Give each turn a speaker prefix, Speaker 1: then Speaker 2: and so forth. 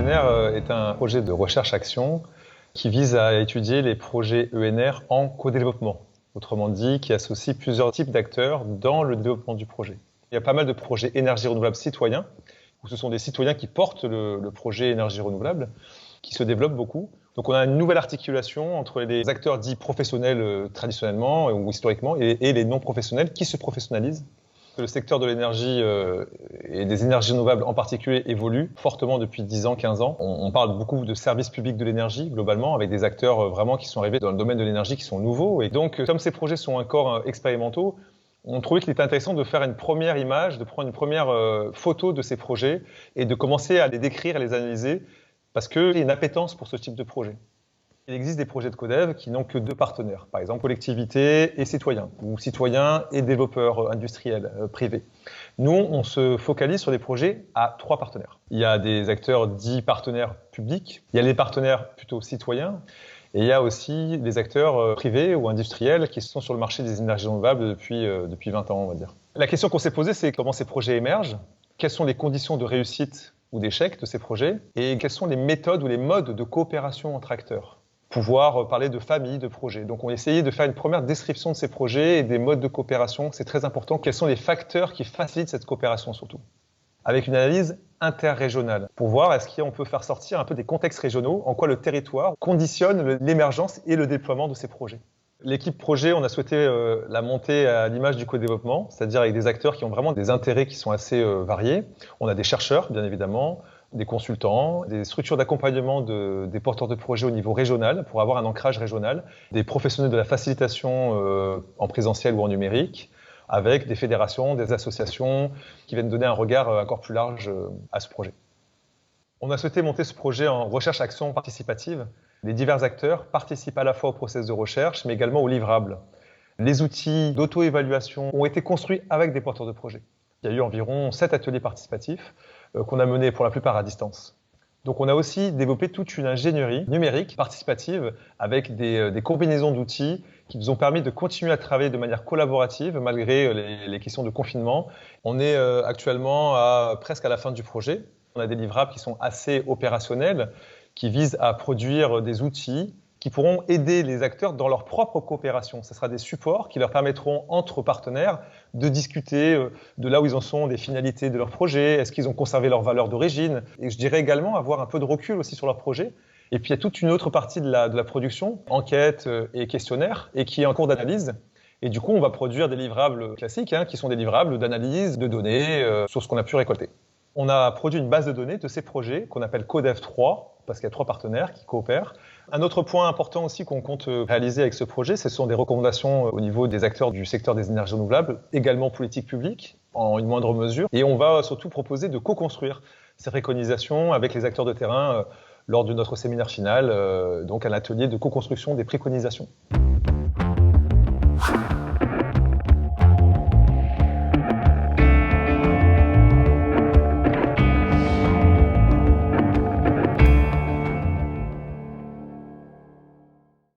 Speaker 1: ENR est un projet de recherche-action qui vise à étudier les projets ENR en co-développement. Autrement dit, qui associe plusieurs types d'acteurs dans le développement du projet. Il y a pas mal de projets énergie renouvelable citoyens, où ce sont des citoyens qui portent le projet énergie renouvelable, qui se développent beaucoup. Donc on a une nouvelle articulation entre les acteurs dits professionnels traditionnellement ou historiquement et les non professionnels qui se professionnalisent. Le secteur de l'énergie et des énergies renouvelables en particulier évolue fortement depuis 10 ans, 15 ans. On parle beaucoup de services publics de l'énergie globalement, avec des acteurs vraiment qui sont arrivés dans le domaine de l'énergie qui sont nouveaux. Et donc, comme ces projets sont encore expérimentaux, on trouvait qu'il était intéressant de faire une première image, de prendre une première photo de ces projets et de commencer à les décrire, à les analyser, parce qu'il y a une appétence pour ce type de projet. Il existe des projets de codev qui n'ont que deux partenaires, par exemple collectivités et citoyens, ou citoyens et développeurs industriels privés. Nous, on se focalise sur des projets à trois partenaires. Il y a des acteurs dits partenaires publics, il y a les partenaires plutôt citoyens, et il y a aussi des acteurs privés ou industriels qui sont sur le marché des énergies renouvelables depuis 20 ans, on va dire. La question qu'on s'est posée, c'est comment ces projets émergent, quelles sont les conditions de réussite ou d'échec de ces projets, et quelles sont les méthodes ou les modes de coopération entre acteurs. Pouvoir parler de famille, de projets. Donc on a essayé de faire une première description de ces projets et des modes de coopération, c'est très important. Quels sont les facteurs qui facilitent cette coopération surtout? Avec une analyse interrégionale, pour voir est-ce qu'on peut faire sortir un peu des contextes régionaux, en quoi le territoire conditionne l'émergence et le déploiement de ces projets. L'équipe projet, on a souhaité la monter à l'image du co-développement, c'est-à-dire avec des acteurs qui ont vraiment des intérêts qui sont assez variés. On a des chercheurs, bien évidemment, des consultants, des structures d'accompagnement des porteurs de projets au niveau régional pour avoir un ancrage régional, des professionnels de la facilitation en présentiel ou en numérique, avec des fédérations, des associations qui viennent donner un regard encore plus large à ce projet. On a souhaité monter ce projet en recherche-action participative. Les divers acteurs participent à la fois au processus de recherche, mais également aux livrables. Les outils d'auto-évaluation ont été construits avec des porteurs de projets. Il y a eu environ 7 ateliers participatifs qu'on a menés pour la plupart à distance. Donc on a aussi développé toute une ingénierie numérique participative avec des combinaisons d'outils qui nous ont permis de continuer à travailler de manière collaborative malgré les questions de confinement. On est actuellement presque à la fin du projet. On a des livrables qui sont assez opérationnels, qui visent à produire des outils qui pourront aider les acteurs dans leur propre coopération. Ce sera des supports qui leur permettront, entre partenaires, de discuter de là où ils en sont, des finalités de leur projet, est-ce qu'ils ont conservé leurs valeurs d'origine, et je dirais également avoir un peu de recul aussi sur leur projet. Et puis il y a toute une autre partie de la production, enquête et questionnaire, et qui est en cours d'analyse. Et du coup, on va produire des livrables classiques, qui sont des livrables d'analyse de données sur ce qu'on a pu récolter. On a produit une base de données de ces projets qu'on appelle Codev 3, parce qu'il y a 3 partenaires qui coopèrent. Un autre point important aussi qu'on compte réaliser avec ce projet, ce sont des recommandations au niveau des acteurs du secteur des énergies renouvelables, également politique publique, en une moindre mesure. Et on va surtout proposer de co-construire ces préconisations avec les acteurs de terrain lors de notre séminaire final, donc un atelier de co-construction des préconisations.